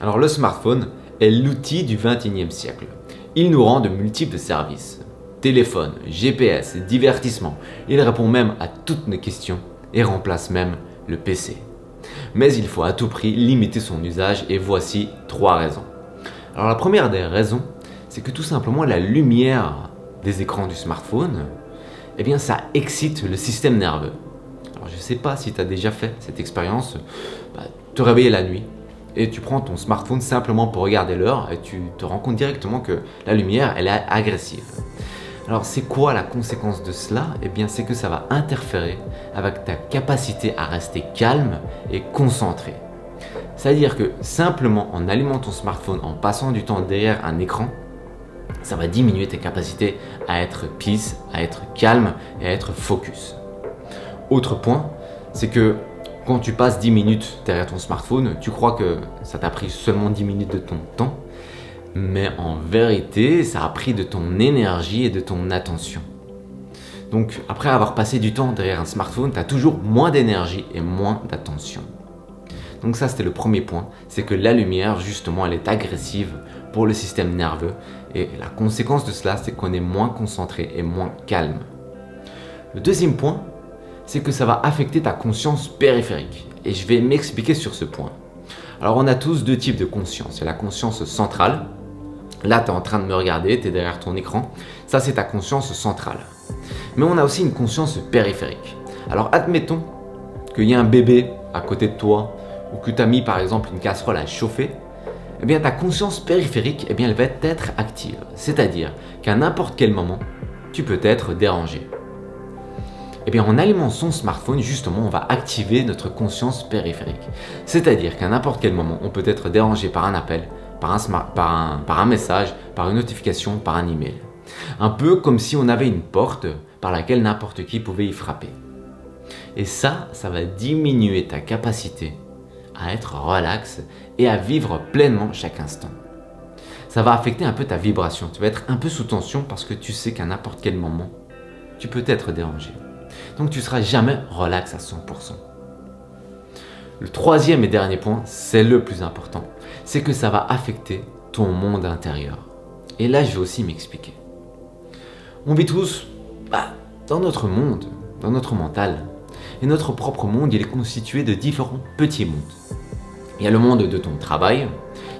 Alors le smartphone est l'outil du 21e siècle. Il nous rend de multiples services. Téléphone, GPS, divertissement. Il répond même à toutes nos questions et remplace même le PC. Mais il faut à tout prix limiter son usage et voici 3 raisons. Alors la première des raisons, c'est que tout simplement la lumière des écrans du smartphone, ça excite le système nerveux. Alors je ne sais pas si tu as déjà fait cette expérience, te réveiller la nuit et tu prends ton smartphone simplement pour regarder l'heure et tu te rends compte directement que la lumière elle est agressive. Alors c'est quoi la conséquence de cela? C'est que ça va interférer avec ta capacité à rester calme et concentré. C'est-à-dire que simplement en allumant ton smartphone, en passant du temps derrière un écran, ça va diminuer tes capacités à être peace, à être calme et à être focus. Autre point, c'est que quand tu passes 10 minutes derrière ton smartphone, tu crois que ça t'a pris seulement 10 minutes de ton temps, mais en vérité, ça a pris de ton énergie et de ton attention. Donc après avoir passé du temps derrière un smartphone, tu as toujours moins d'énergie et moins d'attention. Donc ça c'était le premier point, c'est que la lumière justement elle est agressive pour le système nerveux et la conséquence de cela c'est qu'on est moins concentré et moins calme. Le deuxième point, c'est que ça va affecter ta conscience périphérique et je vais m'expliquer sur ce point. Alors on a tous 2 types de conscience, il y a la conscience centrale, là tu es en train de me regarder, tu es derrière ton écran, ça c'est ta conscience centrale. Mais on a aussi une conscience périphérique. Alors admettons qu'il y a un bébé à côté de toi ou que tu as mis par exemple une casserole à chauffer, ta conscience périphérique elle va être active. C'est-à-dire qu'à n'importe quel moment, tu peux être dérangé. En allumant son smartphone, justement, on va activer notre conscience périphérique. C'est-à-dire qu'à n'importe quel moment, on peut être dérangé par un appel, par un message, par une notification, par un email. Un peu comme si on avait une porte par laquelle n'importe qui pouvait y frapper. Et ça va diminuer ta capacité à être relax et à vivre pleinement chaque instant. Ça va affecter un peu ta vibration. Tu vas être un peu sous tension parce que tu sais qu'à n'importe quel moment, tu peux être dérangé. Donc tu ne seras jamais relax à 100%. Le troisième et dernier point, c'est le plus important, c'est que ça va affecter ton monde intérieur. Et là, je vais aussi m'expliquer. On vit tous dans notre monde, dans notre mental. Et notre propre monde, il est constitué de différents petits mondes. Il y a le monde de ton travail,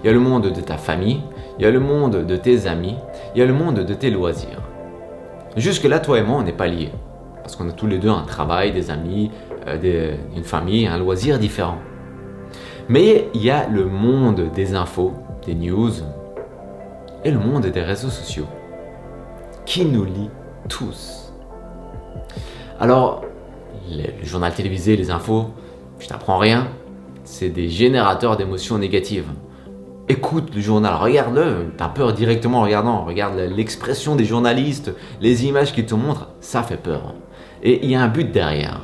il y a le monde de ta famille, il y a le monde de tes amis, il y a le monde de tes loisirs. Jusque-là, toi et moi, on n'est pas liés. Parce qu'on a tous les deux un travail, des amis, une famille, un loisir différent. Mais il y a le monde des infos, des news et le monde des réseaux sociaux qui nous lie tous. Alors, le journal télévisé, les infos, je t'apprends rien, c'est des générateurs d'émotions négatives. Écoute le journal, regarde-le, t'as peur directement en regardant, regarde l'expression des journalistes, les images qu'ils te montrent, ça fait peur. Et il y a un but derrière.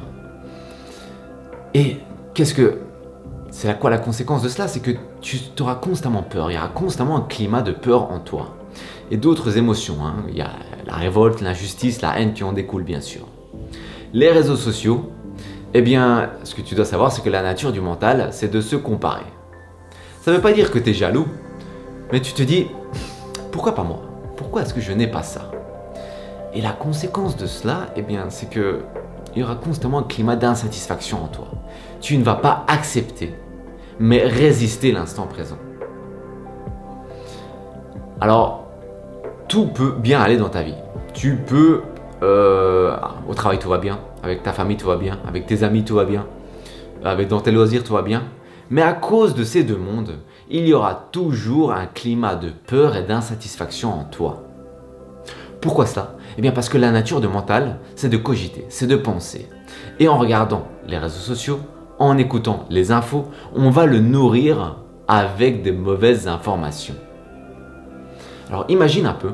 Et c'est quoi la conséquence de cela? C'est que tu auras constamment peur, il y aura constamment un climat de peur en toi. Et d'autres émotions, il y a la révolte, l'injustice, la haine qui en découle bien sûr. Les réseaux sociaux, ce que tu dois savoir, c'est que la nature du mental, c'est de se comparer. Ça ne veut pas dire que tu es jaloux, mais tu te dis, pourquoi pas moi? Pourquoi est-ce que je n'ai pas ça? Et la conséquence de cela, c'est qu'il y aura constamment un climat d'insatisfaction en toi. Tu ne vas pas accepter, mais résister l'instant présent. Alors, tout peut bien aller dans ta vie. Tu peux, au travail tout va bien, avec ta famille tout va bien, avec tes amis tout va bien, dans tes loisirs tout va bien. Mais à cause de ces 2 mondes, il y aura toujours un climat de peur et d'insatisfaction en toi. Pourquoi cela? Parce que la nature du mental, c'est de cogiter, c'est de penser. Et en regardant les réseaux sociaux, en écoutant les infos, on va le nourrir avec des mauvaises informations. Alors imagine un peu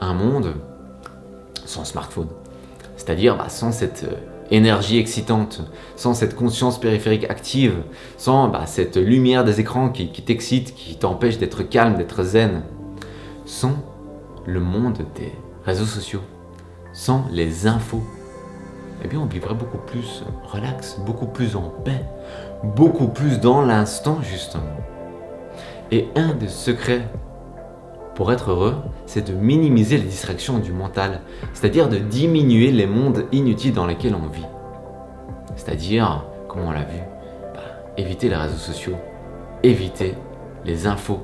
un monde sans smartphone, c'est-à-dire sans cette énergie excitante, sans cette conscience périphérique active, sans cette lumière des écrans qui t'excite, qui t'empêche d'être calme, d'être zen, sans le monde des réseaux sociaux, sans les infos, on vivrait beaucoup plus relax, beaucoup plus en paix, beaucoup plus dans l'instant justement. Et un des secrets pour être heureux, c'est de minimiser les distractions du mental, c'est-à-dire de diminuer les mondes inutiles dans lesquels on vit. C'est-à-dire, comme on l'a vu, éviter les réseaux sociaux, éviter les infos.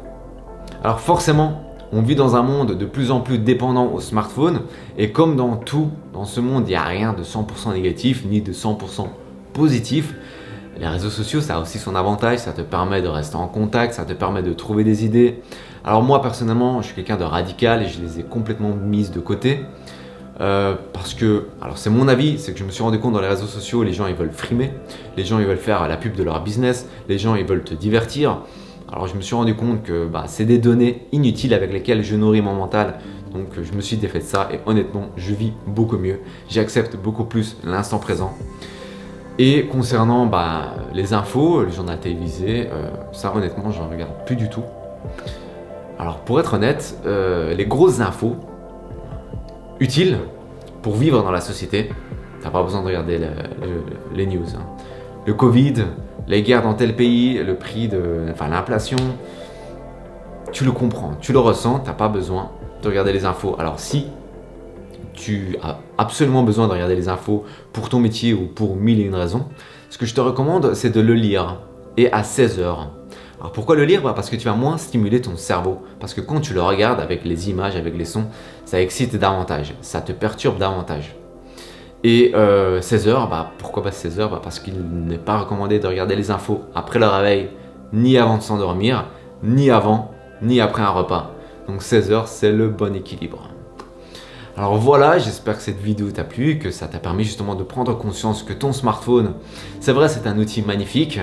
Alors forcément, on vit dans un monde de plus en plus dépendant au smartphone, et comme dans tout, dans ce monde, il n'y a rien de 100% négatif, ni de 100% positif. Les réseaux sociaux, ça a aussi son avantage, ça te permet de rester en contact, ça te permet de trouver des idées. Alors moi, personnellement, je suis quelqu'un de radical et je les ai complètement mises de côté. Parce que, alors c'est mon avis, c'est que je me suis rendu compte dans les réseaux sociaux, les gens ils veulent frimer, les gens ils veulent faire la pub de leur business, les gens ils veulent te divertir. Alors je me suis rendu compte que c'est des données inutiles avec lesquelles je nourris mon mental. Donc je me suis défait de ça et honnêtement, je vis beaucoup mieux. J'accepte beaucoup plus l'instant présent. Et concernant les infos, les journaux télévisés, ça honnêtement, je ne regarde plus du tout. Alors pour être honnête, les grosses infos utiles pour vivre dans la société, t'as pas besoin de regarder les news. Hein. Le Covid, les guerres dans tel pays, le prix l'inflation, tu le comprends, tu le ressens, t'as pas besoin de regarder les infos. Alors si tu as absolument besoin de regarder les infos pour ton métier ou pour mille et une raisons, ce que je te recommande, c'est de le lire et à 16 heures. Alors pourquoi le lire? Parce que tu vas moins stimuler ton cerveau. Parce que quand tu le regardes avec les images, avec les sons, ça excite davantage, ça te perturbe davantage. Et 16 heures, pourquoi pas 16 heures? Parce qu'il n'est pas recommandé de regarder les infos après le réveil, ni avant de s'endormir, ni avant, ni après un repas. Donc 16 heures, c'est le bon équilibre. Alors voilà, j'espère que cette vidéo t'a plu et que ça t'a permis justement de prendre conscience que ton smartphone, c'est vrai, c'est un outil magnifique,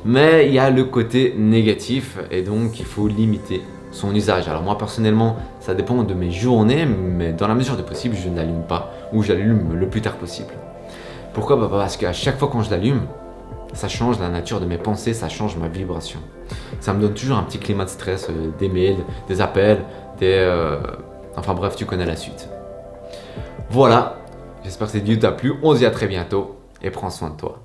mais il y a le côté négatif et donc il faut limiter son usage. Alors moi personnellement, ça dépend de mes journées, mais dans la mesure du possible, je ne l'allume pas ou je l'allume le plus tard possible. Pourquoi? Parce qu'à chaque fois quand je l'allume, ça change la nature de mes pensées, ça change ma vibration. Ça me donne toujours un petit climat de stress, des mails, des appels, enfin bref, tu connais la suite. Voilà, j'espère que cette vidéo t'a plu, on se dit à très bientôt et prends soin de toi.